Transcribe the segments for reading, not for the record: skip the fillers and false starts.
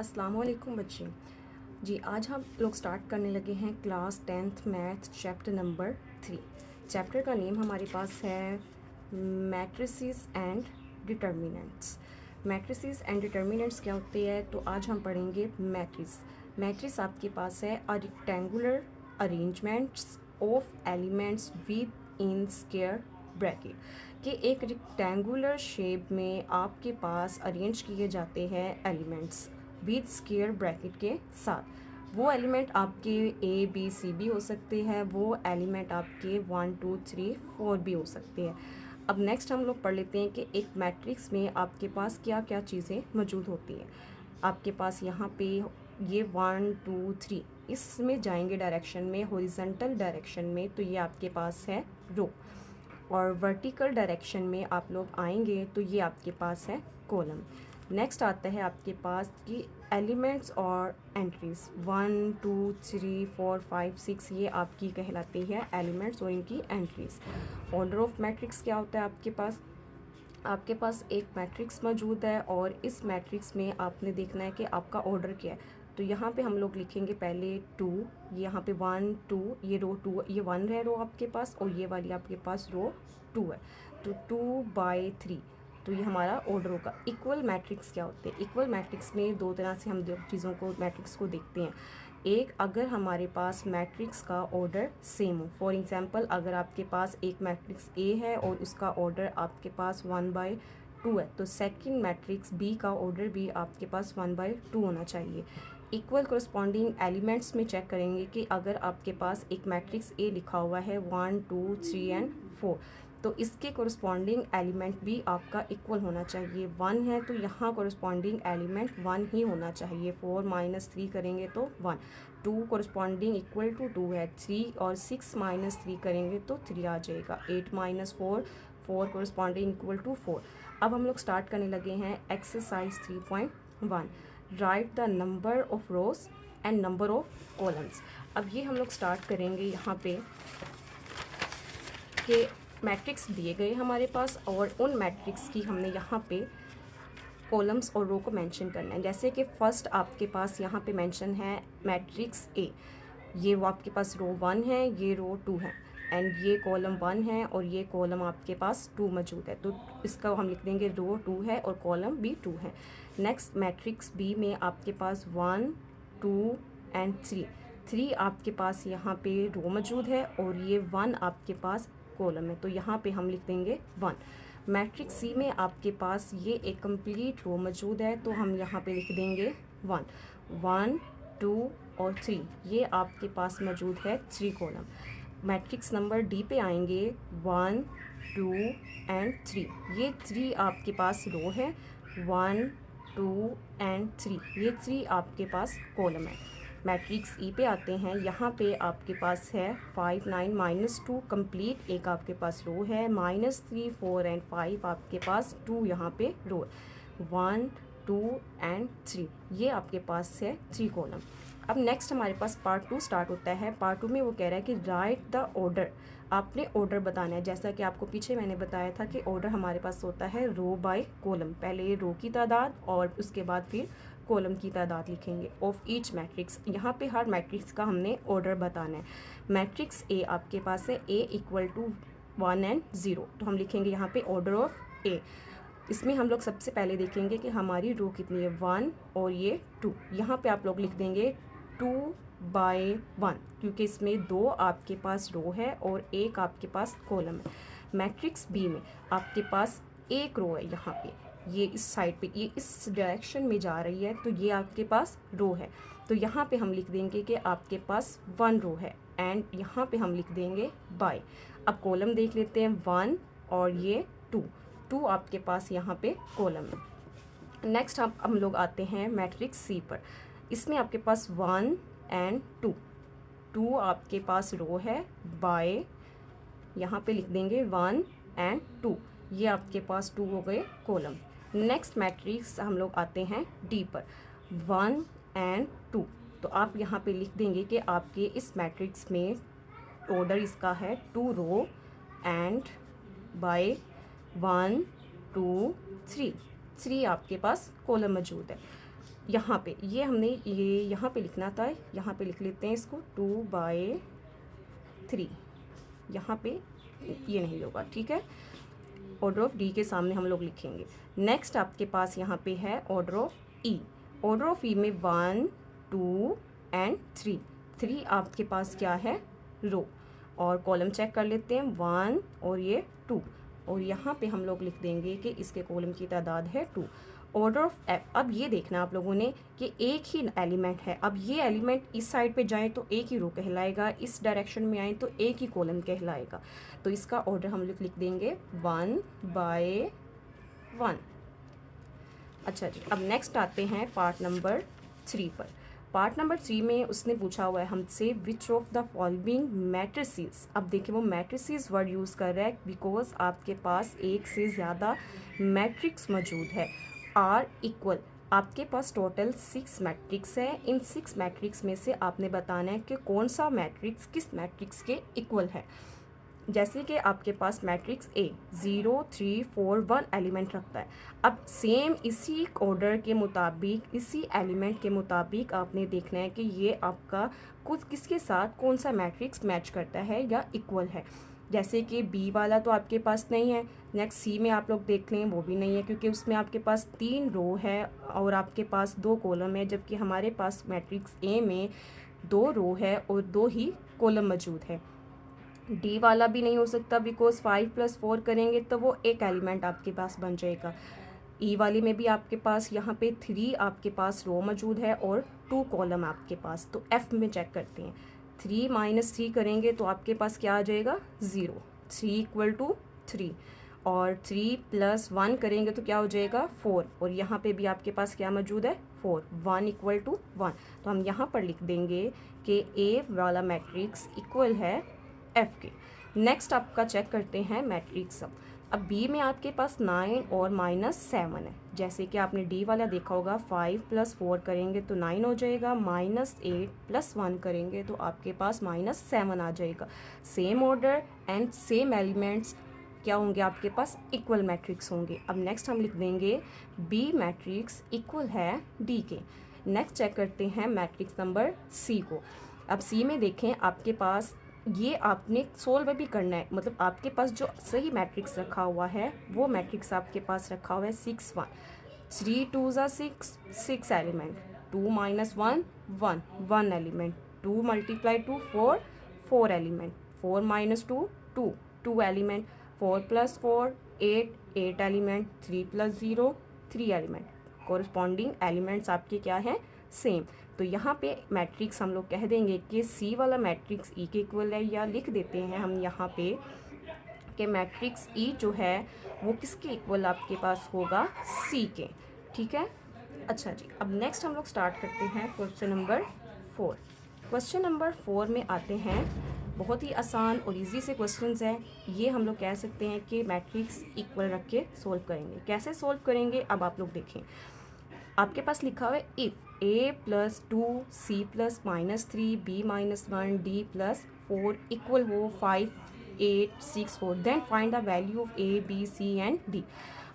अस्सलाम वालेकुम बच्चे जी। आज हम लोग स्टार्ट करने लगे हैं class 10th math chapter number 3। Chapter का नेम हमारे पास है matrices and determinants. Matrices and determinants क्या होते हैं, तो आज हम पढ़ेंगे मैट्रिस। मैट्रिस आपके पास है a rectangular arrangements of elements with in square bracket, कि एक रेक्टेंगुलर शेप में आपके पास अरेंज किए जाते हैं एलिमेंट्स विद स्क्वायर ब्रैकेट के साथ। वो एलिमेंट आपके ए बी सी भी हो सकते हैं, वो एलिमेंट आपके 1 2 3 4 भी हो सकते हैं। अब नेक्स्ट हम लोग पढ़ लेते हैं कि एक मैट्रिक्स में आपके पास क्या क्या चीज़ें मौजूद होती हैं। आपके पास यहाँ पे ये 1 2 3 इसमें जाएंगे डायरेक्शन में, हॉरिजॉन्टल डायरेक्शन में, तो ये आपके पास है रो। और वर्टिकल डायरेक्शन में आप लोग आएंगे तो ये आपके पास है कॉलम। नेक्स्ट आता है आपके पास कि एलिमेंट्स और एंट्रीज 1 2 3 4 5 6 ये आपकी कहलाती है एलिमेंट्स और इनकी एंट्रीज। ऑर्डर ऑफ मैट्रिक्स क्या होता है आपके पास एक मैट्रिक्स मौजूद है और इस मैट्रिक्स में आपने देखना है कि आपका ऑर्डर क्या है। तो यहाँ पे हम लोग लिखेंगे पहले 2, यहाँ पे 1 2, ये रो 2, ये 1 है रो आपके पास, और ये वाली आपके पास रो 2 है, तो 2/3। तो ये हमारा ऑर्डर होगा। इक्वल मैट्रिक्स क्या होते हैं? इक्वल मैट्रिक्स में दो तरह से हम चीज़ों को मैट्रिक्स को देखते हैं। एक, अगर हमारे पास मैट्रिक्स का ऑर्डर सेम हो। फॉर एग्जांपल, अगर आपके पास एक मैट्रिक्स ए है और उसका ऑर्डर आपके पास 1/2 है, तो सेकंड मैट्रिक्स बी का ऑर्डर भी आपके पास 1/2 होना चाहिए। इक्वल कोरस्पॉन्डिंग एलिमेंट्स में चेक करेंगे कि अगर आपके पास एक मैट्रिक्स ए लिखा हुआ है 1 2 3 एंड 4, तो इसके कोरस्पॉन्डिंग एलिमेंट भी आपका इक्वल होना चाहिए। 1 है तो यहाँ कोरस्पॉन्डिंग एलिमेंट 1 ही होना चाहिए। 4 - 3 करेंगे तो 1। 2 कोरस्पॉन्डिंग इक्वल टू 2 है। 3 और 6 - 3 करेंगे तो 3 आ जाएगा। 8 - 4, 4 कोरस्पॉन्डिंग इक्वल टू 4। अब हम लोग स्टार्ट करने लगे हैं exercise 3.1। Right the number of rose and number of columns. अब ये हम लोग स्टार्ट करेंगे यहाँ पे कि मैट्रिक्स दिए गए हमारे पास और उन मैट्रिक्स की हमने यहाँ पे कॉलम्स और रो को मेंशन करना है। जैसे कि फर्स्ट आपके पास यहाँ पे मेंशन है मैट्रिक्स ए, ये वो आपके पास रो 1 है, ये रो 2 है, एंड ये कॉलम 1 है और ये कॉलम आपके पास 2 मौजूद है, तो इसका हम लिख देंगे रो 2 है और कॉलम भी 2 है। नेक्स्ट मैट्रिक्स बी में आपके पास 1 2 एंड 3 आपके पास यहाँ पे रो मौजूद है और ये 1 आपके पास कॉलम है, तो यहाँ पे हम लिख देंगे 1। मैट्रिक्स सी में आपके पास ये एक कंप्लीट रो मौजूद है, तो हम यहाँ पे लिख देंगे 1 1 2 और 3, ये आपके पास मौजूद है 3 कॉलम। मैट्रिक्स नंबर डी पे आएंगे 1 2 एंड 3, ये 3 आपके पास रो है। 1 2 एंड 3, ये 3 आपके पास कॉलम है। मैट्रिक्स ई पे आते हैं, यहाँ पे आपके पास है 5 9 -2 कंप्लीट एक आपके पास रो है। -3 4 एंड 5 आपके पास 2 यहाँ पे रो है। 1 2 एंड 3, ये आपके पास है 3 कॉलम। अब नेक्स्ट हमारे पास पार्ट 2 स्टार्ट होता है। पार्ट 2 में वो कह रहा है कि राइट द ऑर्डर, आपने ऑर्डर बताना है। जैसा कि आपको पीछे मैंने बताया था कि ऑर्डर हमारे पास होता है रो बाय कॉलम, पहले रो की तादाद और उसके बाद फिर कॉलम की तादाद लिखेंगे ऑफ ईच मैट्रिक्स। यहाँ पे हर मैट्रिक्स का हमने ऑर्डर बताना है। मैट्रिक्स ए आपके पास है ए इक्वल टू 1 एंड 0, तो हम लिखेंगे यहाँ पे ऑर्डर ऑफ ए। इसमें हम लोग सबसे पहले देखेंगे कि हमारी रो कितनी है, 1 और ये 2। यहाँ पे आप लोग लिख देंगे 2/1, क्योंकि इसमें 2 आपके पास रो है और 1 आपके पास कॉलम है। मैट्रिक्स बी में आपके पास एक रो है, यहाँ पे ये इस साइड पे, ये इस डायरेक्शन में जा रही है, तो ये आपके पास रो है, तो यहाँ पे हम लिख देंगे कि आपके पास 1 रो है, एंड यहाँ पे हम लिख देंगे बाय। अब कॉलम देख लेते हैं, 1 और ये 2 आपके पास यहाँ पे कॉलम है। नेक्स्ट हम लोग आते हैं मैट्रिक्स सी पर। इसमें आपके पास 1 एंड 2 आपके पास रो है, बाय यहाँ पे लिख देंगे 1 एंड 2, ये आपके पास 2 हो गए कॉलम। नेक्स्ट मैट्रिक्स हम लोग आते हैं डी पर, 1 एंड 2, तो आप यहाँ पे लिख देंगे कि आपके इस मैट्रिक्स में ऑर्डर इसका है 2 रो एंड बाय 1 2 3 आपके पास कॉलम मौजूद है। यहाँ पे ये हमने ये यहाँ पे लिखना था, यहाँ पे लिख लेते हैं इसको 2/3, यहाँ पे ये नहीं होगा, ठीक है। ऑर्डर ऑफ डी के सामने हम लोग लिखेंगे। नेक्स्ट आपके पास यहाँ पे है order of E. Order of E में 1, 2 एंड 3 आपके पास क्या है, रो। और कॉलम चेक कर लेते हैं, 1 और ये 2, और यहाँ पे हम लोग लिख देंगे कि इसके कॉलम की तादाद है 2। ऑर्डर ऑफ एफ, अब ये देखना आप लोगों ने कि एक ही एलिमेंट है, अब ये एलिमेंट इस साइड पे जाए तो एक ही रो कहलाएगा, इस डायरेक्शन में आए तो एक ही कॉलम कहलाएगा। तो इसका ऑर्डर हम लोग लिख देंगे 1/1। अच्छा जी, अब नेक्स्ट आते हैं पार्ट नंबर 3 पर। पार्ट नंबर 3 में उसने पूछा हुआ है हमसे which of the following matrices. अब देखिए वो मैट्रिसेस वर्ड यूज़ कर रहा है बिकॉज आपके पास एक से ज़्यादा मैट्रिक्स मौजूद है। आर इक्वल, आपके पास टोटल 6 मैट्रिक्स है। इन 6 मैट्रिक्स में से आपने बताना है कि कौन सा मैट्रिक्स किस मैट्रिक्स के इक्वल है। जैसे कि आपके पास मैट्रिक्स ए 0, 3, 4, 1 एलिमेंट रखता है। अब सेम इसी ऑर्डर के मुताबिक, इसी एलिमेंट के मुताबिक आपने देखना है कि ये आपका कुछ किसके साथ कौन सा मैट्रिक्स मैच करता है या इक्वल है। जैसे कि बी वाला तो आपके पास नहीं है, नेक्स्ट सी में आप लोग देख लें वो भी नहीं है क्योंकि उसमें आपके पास 3 रो है और आपके पास 2 कॉलम है, जबकि हमारे पास मैट्रिक्स ए में 2 रो है और 2 ही कॉलम मौजूद है। डी वाला भी नहीं हो सकता बिकॉज 5 + 4 करेंगे तो वो एक एलिमेंट आपके पास बन जाएगा। ई वाले में भी आपके पास यहाँ पे 3 आपके पास रो मौजूद है और 2 कॉलम आपके पास। तो एफ में चेक करते हैं, 3 - 3 करेंगे तो आपके पास क्या आ जाएगा 0, 3 = 3, और 3 + 1 करेंगे तो क्या हो जाएगा 4, और यहाँ पे भी आपके पास क्या मौजूद है 4, 1 = 1। तो हम यहाँ पर लिख देंगे कि ए वाला मैट्रिक्स इक्वल है एफ के। नेक्स्ट आपका चेक करते हैं मैट्रिक्स। अब बी में आपके पास 9 और -7 है। जैसे कि आपने डी वाला देखा होगा, 5 + 4 करेंगे तो 9 हो जाएगा, -8 + 1 करेंगे तो आपके पास -7 आ जाएगा। Same order and same elements क्या होंगे आपके पास, इक्वल मैट्रिक्स होंगे। अब नेक्स्ट हम लिख देंगे बी मैट्रिक्स इक्वल है डी के। नेक्स्ट चेक करते हैं मैट्रिक्स नंबर सी को। अब सी में देखें आपके पास ये आपने सोल्व भी करना है, मतलब आपके पास जो सही मैट्रिक्स रखा हुआ है वो मैट्रिक्स आपके पास रखा हुआ है 6, 1, 3 × 2 = 6, 6 element, 2 - 1 1, 1 element, 2 × 2 4, 4 element, 4 - 2 2, 2 element, 4 + 4 8, 8 element, 3 + 0 3 element. Corresponding elements आपके क्या हैं, सेम। तो यहाँ पे मैट्रिक्स हम लोग कह देंगे कि सी वाला मैट्रिक्स ई के इक्वल है, या लिख देते हैं हम यहाँ पे कि मैट्रिक्स ई जो है वो किसके इक्वल आपके पास होगा, सी के, ठीक है। अच्छा जी, अब नेक्स्ट हम लोग स्टार्ट करते हैं क्वेश्चन नंबर 4। क्वेश्चन नंबर 4 में आते हैं, बहुत ही आसान और इजी से क्वेश्चंस हैं। ये हम लोग कह सकते हैं कि मैट्रिक्स इक्वल रख के सोल्व करेंगे। कैसे सोल्व करेंगे अब आप लोग देखें। आपके पास लिखा हुआ है if a + 2 c + -3 b - 1 d + 4 equal हो 5 8 6 4, then find the value of a b c and d।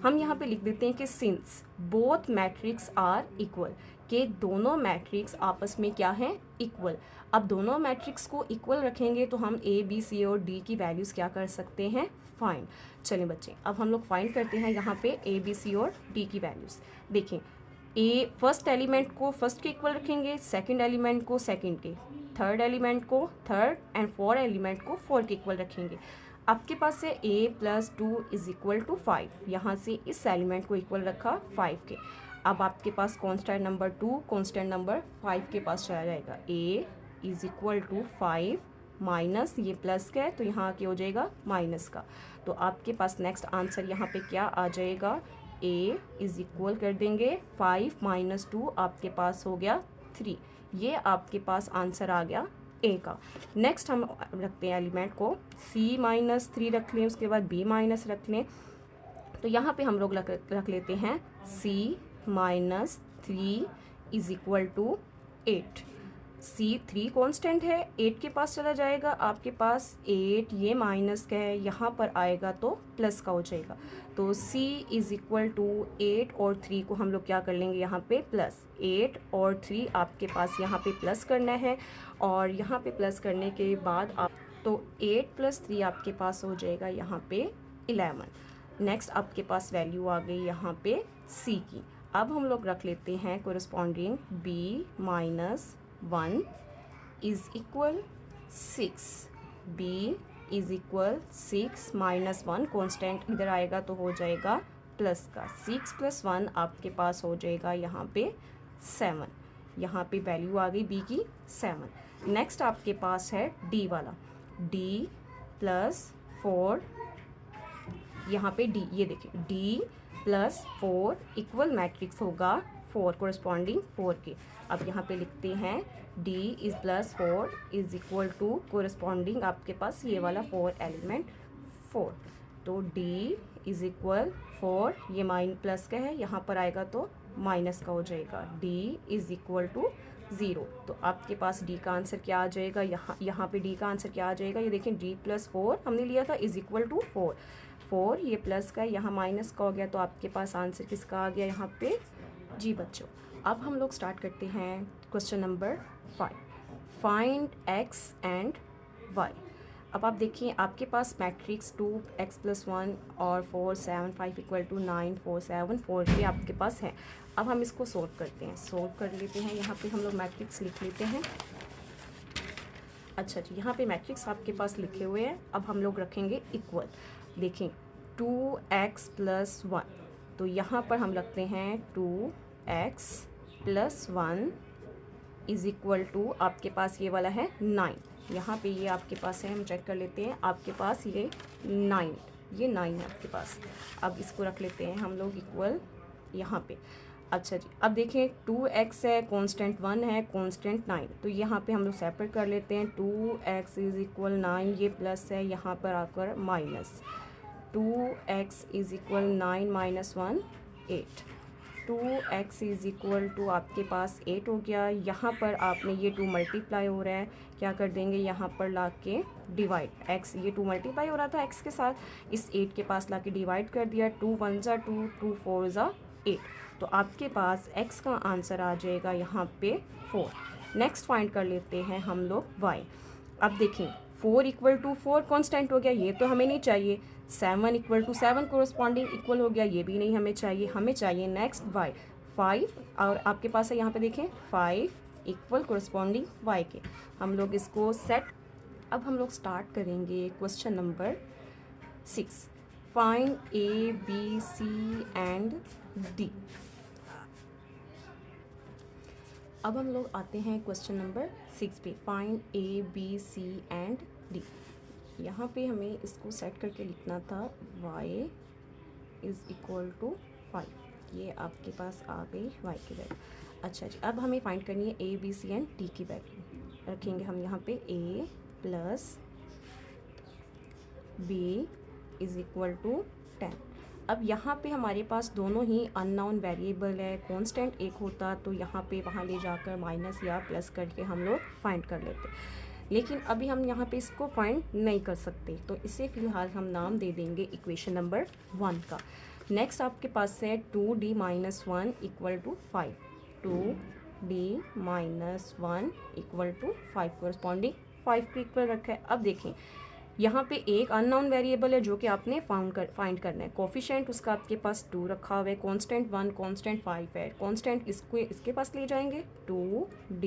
हम यहाँ पे लिख देते हैं कि since both matrix are equal, के दोनों मैट्रिक्स आपस में क्या हैं, इक्वल। अब दोनों मैट्रिक्स को इक्वल रखेंगे तो हम a b c और d की वैल्यूज़ क्या कर सकते हैं, फाइंड। चलें बच्चे, अब हम लोग फाइंड करते हैं यहाँ पे a b c और d की वैल्यूज़। देखें, ए फर्स्ट एलिमेंट को फर्स्ट के इक्वल रखेंगे, सेकंड एलिमेंट को सेकंड के, थर्ड एलिमेंट को थर्ड एंड फोर्थ एलिमेंट को फोर्थ के इक्वल रखेंगे। आपके पास से a + 2 = 5, यहाँ से इस एलिमेंट को इक्वल रखा 5 के। अब आपके पास कांस्टेंट नंबर 2 कांस्टेंट नंबर 5 के पास चला जाएगा। a = 5 माइनस ये प्लस का है तो यहाँ क्या हो जाएगा, माइनस का। तो आपके पास नेक्स्ट आंसर यहाँ पे क्या आ जाएगा, a = कर देंगे 5 - 2, आपके पास हो गया 3। ये आपके पास आंसर आ गया a का। नेक्स्ट हम रखते हैं एलिमेंट को, c - 3 रख लें, उसके बाद b - रख लें। तो यहाँ पे हम लोग रख लेते हैं c - 3 = 8। C3 कांस्टेंट है, 8 के पास चला जाएगा, आपके पास 8 ये माइनस का है, यहाँ पर आएगा तो प्लस का हो जाएगा। तो C इज़ इक्वल टू 8 और 3 को हम लोग क्या कर लेंगे यहाँ पे प्लस, 8 और 3 आपके पास यहाँ पे प्लस करना है, और यहाँ पे प्लस करने के बाद आप तो 8 + 3 आपके पास हो जाएगा यहाँ पे 11। नेक्स्ट आपके पास वैल्यू आ गई यहाँ पे C की। अब हम लोग रख लेते हैं corresponding B - 1 is equal 6। B is equal 6 - 1 constant इधर आएगा तो हो जाएगा प्लस का, 6 + 1 आपके पास हो जाएगा यहाँ पे 7। यहाँ पे वैल्यू आ गई B की 7। नेक्स्ट आपके पास है D वाला, D + 4, यहाँ पे D, ये देखिए D + 4 इक्वल मैट्रिक्स होगा 4 कोरस्पॉन्डिंग 4 के। अब यहाँ पे लिखते हैं D + 4 is equal to corresponding आपके पास ये वाला 4 एलिमेंट 4। तो D इज़ इक्वल 4, ये माइन प्लस का है, यहाँ पर आएगा तो माइनस का हो जाएगा, D इज़ इक्वल टू 0। तो आपके पास D का आंसर क्या आ जाएगा, यहाँ पे D का आंसर क्या आ जाएगा, ये देखें D + 4 हमने लिया था इज़ इक्वल टू 4, 4 ये प्लस का, यहाँ माइनस का हो गया, तो आपके पास आंसर किसका आ गया यहाँ पे। जी बच्चों, अब हम लोग स्टार्ट करते हैं question number 5, find x and y। अब आप देखिए आपके पास मैट्रिक्स 2x + 1 और 4 7 5 = 9 4 7 4 के आपके पास है। अब हम इसको सोल्व करते हैं, सोल्व कर लेते हैं। यहाँ पे हम लोग मैट्रिक्स लिख लेते हैं। अच्छा जी, यहाँ पे मैट्रिक्स आपके पास लिखे हुए हैं। अब हम लोग रखेंगे इक्वल। देखें 2x + 1, तो यहाँ पर हम रखते हैं 2x + 1 इज़ इक्वल टू आपके पास ये वाला है 9। यहाँ पे ये आपके पास है, हम चेक कर लेते हैं, आपके पास ये 9, ये 9 है आपके पास। अब इसको रख लेते हैं हम लोग इक्वल यहाँ पे। अच्छा जी, अब देखें 2x है, कांस्टेंट 1 है, कांस्टेंट 9, तो यहाँ पे हम लोग सेपरेट कर लेते हैं। 2x इज़ इक्वल 9, ये प्लस है, यहाँ पर आकर minus, 2x is equal 9 - 1 8, 2x is equal to आपके पास 8 हो गया। यहाँ पर आपने ये 2 मल्टीप्लाई हो रहा है, क्या कर देंगे यहाँ पर ला के डिवाइड, x ये 2 मल्टीप्लाई हो रहा था x के साथ, इस 8 के पास ला के डिवाइड कर दिया, 2 × 1 = 2, 2 × 4 = 8, तो आपके पास x का आंसर आ जाएगा यहाँ पे 4। नेक्स्ट फाइंड कर लेते हैं हम लोग y। अब देखें 4 = 4 कांस्टेंट हो गया, ये तो हमें नहीं चाहिए। 7 = 7 कोरस्पॉन्डिंग इक्वल हो गया, ये भी नहीं हमें चाहिए। हमें चाहिए नेक्स्ट y 5, और आपके पास है यहाँ पे देखें 5 इक्वल कोरस्पॉन्डिंग y के। हम लोग इसको सेट। अब हम लोग स्टार्ट करेंगे question number 6, find A B C and D। अब हम लोग आते हैं क्वेश्चन नंबर 6 पे, find A B C and D। यहाँ पे हमें इसको सेट करके लिखना था y इज़ इक्वल टू 5, ये आपके पास आ गई y की वैल्यू। अच्छा जी, अब हमें फाइंड करनी है A B C and D की वैल्यू। रखेंगे हम यहाँ पे A + B is equal to 10। अब यहाँ पे हमारे पास दोनों ही अननोन वेरिएबल है, कांस्टेंट एक होता तो यहाँ पे वहाँ ले जाकर माइनस या प्लस करके हम लोग फाइंड कर लेते, लेकिन अभी हम यहाँ पे इसको फाइंड नहीं कर सकते, तो इसे फ़िलहाल हम नाम दे देंगे इक्वेशन नंबर 1 का। नेक्स्ट आपके पास है 2D - 1 = 5, 2D - 1 = 5, कोरस्पॉन्डिंग 5 के इक्वल रखा है। अब देखें यहाँ पे एक अननोन वेरिएबल है जो कि आपने फाइंड करना है, कोफिशिएंट उसका आपके पास 2 रखा हुआ है, कांस्टेंट 1 कांस्टेंट 5 है, कांस्टेंट इसके पास ले जाएंगे, 2D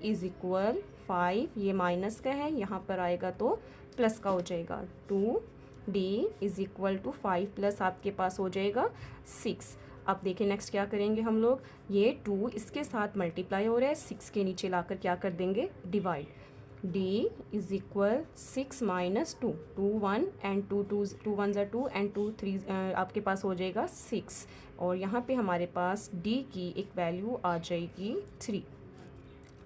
इज़ इक्वल 5, ये माइनस का है, यहाँ पर आएगा तो प्लस का हो जाएगा, 2D is equal to 5 plus आपके पास हो जाएगा 6। अब देखें नेक्स्ट क्या करेंगे हम लोग, ये 2 इसके साथ मल्टीप्लाई हो रहा है, 6 के नीचे लाकर क्या कर देंगे divide, D is equal 6 - 2, 2 1 and 2 1 = 2 and 2 3 आपके पास हो जाएगा 6, और यहाँ पे हमारे पास D की एक वैल्यू आ जाएगी 3।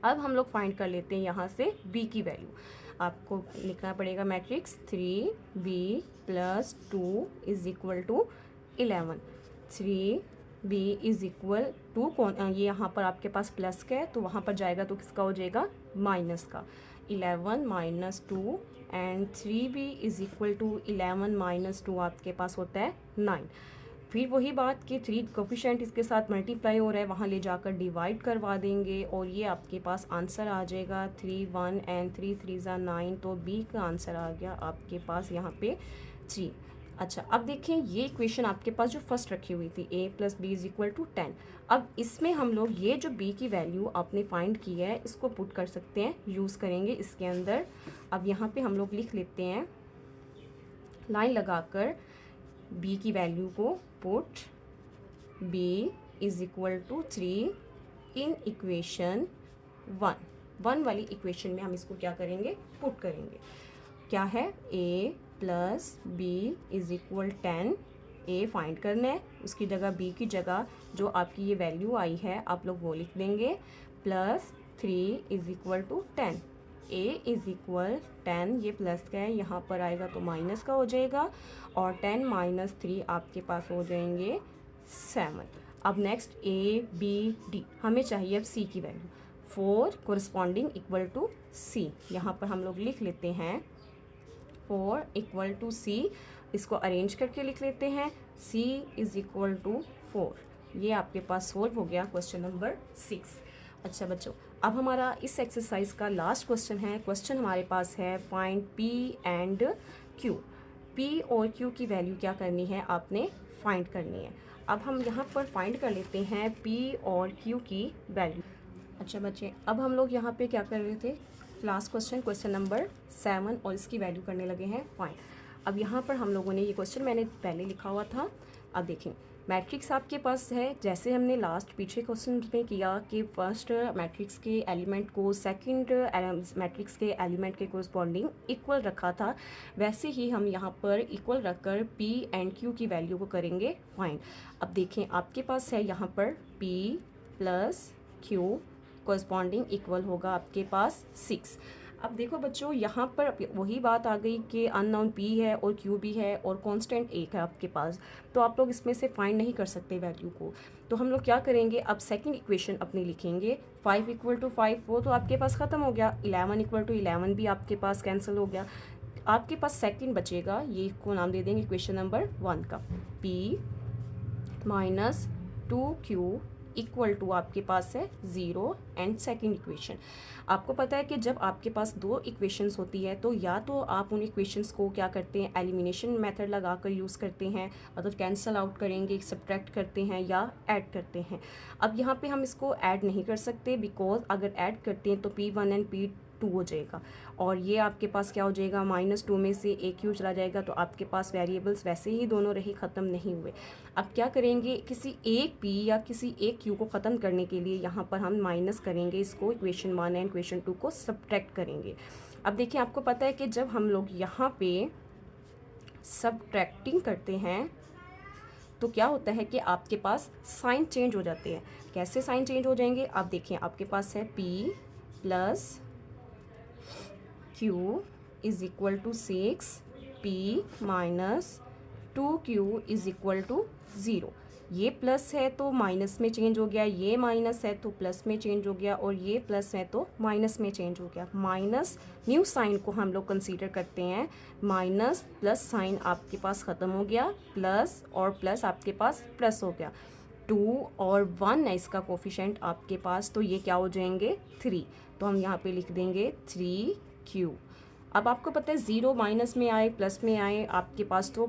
अब हम लोग फाइंड कर लेते हैं यहाँ से B की वैल्यू। आपको लिखना पड़ेगा matrix 3B + 2 is equal to 11, 3 b is equal to ये यहाँ पर आपके पास प्लस का है तो वहाँ पर जाएगा तो किसका हो जाएगा, माइनस का। 11 minus 2 and 3b is equal to 11 minus 2 आपके पास होता है 9। फिर वही बात कि 3 कोफिशेंट इसके साथ मल्टीप्लाई हो रहा है, वहाँ ले जाकर डिवाइड करवा देंगे और ये आपके पास आंसर आ जाएगा 3 1 एंड 3 3 9। तो बी का आंसर आ गया आपके पास यहाँ पे 3। अच्छा, अब देखें ये इक्वेशन आपके पास जो फर्स्ट रखी हुई थी a plus B is equal to 10। अब इसमें हम लोग ये जो b की वैल्यू आपने फाइंड की है इसको पुट कर सकते हैं, यूज़ करेंगे इसके अंदर। अब यहाँ पे हम लोग लिख लेते हैं लाइन लगाकर b की वैल्यू को, put b is equal to 3 in equation 1 वाली इक्वेशन में हम इसको क्या करेंगे, पुट करेंगे। क्या है, a plus B is equal 10। a find करना है, उसकी जगह b की जगह जो आपकी ये वैल्यू आई है आप लोग वो लिख देंगे, plus 3 is equal to 10। a is equal 10, ये प्लस का है, यहाँ पर आएगा तो माइनस का हो जाएगा, और 10 माइनस 3 आपके पास हो जाएंगे 7। अब नेक्स्ट a b d हमें चाहिए अब c की value, 4 corresponding equal to c। यहाँ पर हम लोग लिख लेते हैं 4 इक्वल टू c, इसको अरेंज करके लिख लेते हैं, c इज़ इक्वल टू 4। ये आपके पास सोल्व हो गया क्वेश्चन नंबर 6। अच्छा बच्चों, अब हमारा इस एक्सरसाइज का लास्ट क्वेश्चन है। क्वेश्चन हमारे पास है find p and q। p और q की वैल्यू क्या करनी है, आपने फाइंड करनी है। अब हम यहाँ पर फाइंड कर लेते हैं p और q की वैल्यू। अच्छा बच्चे, अब हम लोग यहाँ पे क्या कर रहे थे, लास्ट क्वेश्चन नंबर 7 और इसकी वैल्यू करने लगे हैं फाइंड। अब यहाँ पर हम लोगों ने ये क्वेश्चन मैंने पहले लिखा हुआ था। अब देखें, मैट्रिक्स आपके पास है, जैसे हमने लास्ट पीछे क्वेश्चन में किया कि फर्स्ट मैट्रिक्स के एलिमेंट को सेकंड मैट्रिक्स के एलिमेंट के कोरिस्पॉन्डिंग इक्वल रखा था, वैसे ही हम यहाँ पर इक्वल रखकर p एंड q की वैल्यू को करेंगे फाइंड। अब देखें, आपके पास है यहाँ पर p plus q corresponding equal होगा आपके पास 6। अब देखो बच्चों, यहाँ पर वही बात आ गई कि अननोन p है और q भी है और कांस्टेंट 1 है आपके पास, तो आप लोग इसमें से फाइंड नहीं कर सकते वैल्यू को। तो हम लोग क्या करेंगे, अब सेकंड इक्वेशन अपनी लिखेंगे, 5 इक्वल टू 5 वो तो आपके पास ख़त्म हो गया, 11 इक्वल टू 11 भी आपके पास कैंसिल हो गया। आपके पास सेकंड बचेगा, ये को नाम दे देंगे इक्वेशन नंबर 1 का, p minus 2q equal to आपके पास है 0 एंड सेकंड इक्वेशन। आपको पता है कि जब आपके पास दो इक्वेशंस होती है तो या तो आप उन इक्वेशंस को क्या करते हैं, एलिमिनेशन मेथड लगाकर यूज़ करते हैं, मतलब कैंसल आउट करेंगे, सब्ट्रैक्ट करते हैं या ऐड करते हैं। अब यहाँ पे हम इसको ऐड नहीं कर सकते, बिकॉज अगर ऐड करते हैं तो p1 एंड p2 हो जाएगा, और ये आपके पास क्या हो जाएगा, -2 में से एक q चला जाएगा, तो आपके पास वेरिएबल्स वैसे ही दोनों रहे, ख़त्म नहीं हुए। अब क्या करेंगे, किसी एक p या किसी एक q को ख़त्म करने के लिए यहाँ पर हम माइनस करेंगे, इसको इक्वेशन 1 एंड इक्वेशन 2 को सब्ट्रैक्ट करेंगे। अब देखिए, आपको पता है कि जब हम लोग यहाँ पे सब्ट्रैक्टिंग करते हैं तो क्या होता है कि आपके पास साइन चेंज हो जाते हैं। कैसे साइन चेंज हो जाएंगे, आप देखिए, आपके पास है p plus q is equal to 6, p minus 2q is equal to 0। ये प्लस है तो माइनस में चेंज हो गया, ये माइनस है तो प्लस में चेंज हो गया, और ये प्लस है तो माइनस में चेंज हो गया। माइनस न्यू साइन को हम लोग कंसीडर करते हैं, माइनस प्लस साइन आपके पास ख़त्म हो गया, प्लस और प्लस आपके पास प्लस हो गया, 2 और 1 है इसका कोफिशेंट आपके पास, तो ये क्या हो जाएंगे 3। तो हम यहाँ पे लिख देंगे 3q। अब आपको पता है 0 माइनस में आए प्लस में आए आपके पास तो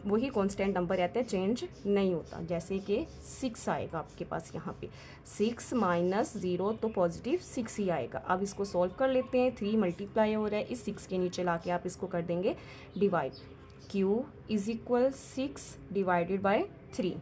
वही कांस्टेंट नंबर रहता है, चेंज नहीं होता। जैसे कि 6 आएगा आपके पास, यहाँ पे 6 माइनस 0 तो पॉजिटिव 6 ही आएगा। अब इसको सॉल्व कर लेते हैं, 3 मल्टीप्लाई हो रहा है, इस 6 के नीचे ला के आप इसको कर देंगे divide, q is equal 6 divided by 3,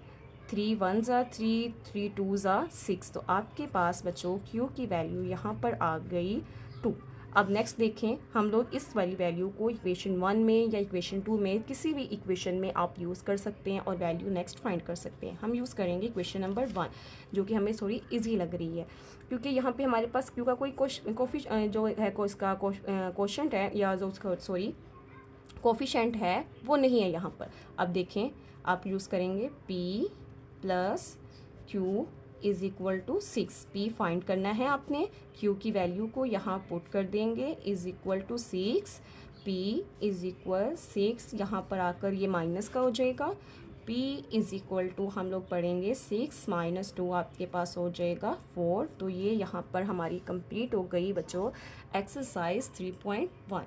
3 1 ज़ा 3, 3 2 ज़ा 6। तो आपके पास बच्चों q की वैल्यू यहाँ पर आ गई 2। अब नेक्स्ट देखें, हम लोग इस वाली वैल्यू को इक्वेशन 1 में या इक्वेशन 2 में किसी भी इक्वेशन में आप यूज़ कर सकते हैं और वैल्यू नेक्स्ट फाइंड कर सकते हैं। हम यूज़ करेंगे इक्वेशन नंबर 1, जो कि हमें थोड़ी इजी लग रही है, क्योंकि यहाँ पे हमारे पास q का कोई जो है इसका कोशेंट है या जो उसका कोफिशेंट है वो नहीं है यहाँ पर। अब देखें, आप यूज़ करेंगे p plus Q is equal to 6, P find करना है आपने। Q की वैल्यू को यहाँ पुट कर देंगे, is equal to 6, P is equal 6, यहाँ पर आकर ये माइनस का हो जाएगा। P इज़ इक्वल टू हम लोग पढ़ेंगे 6 माइनस 2 आपके पास हो जाएगा 4। तो ये यहाँ पर हमारी कंप्लीट हो गई बच्चों एक्सरसाइज 3.1।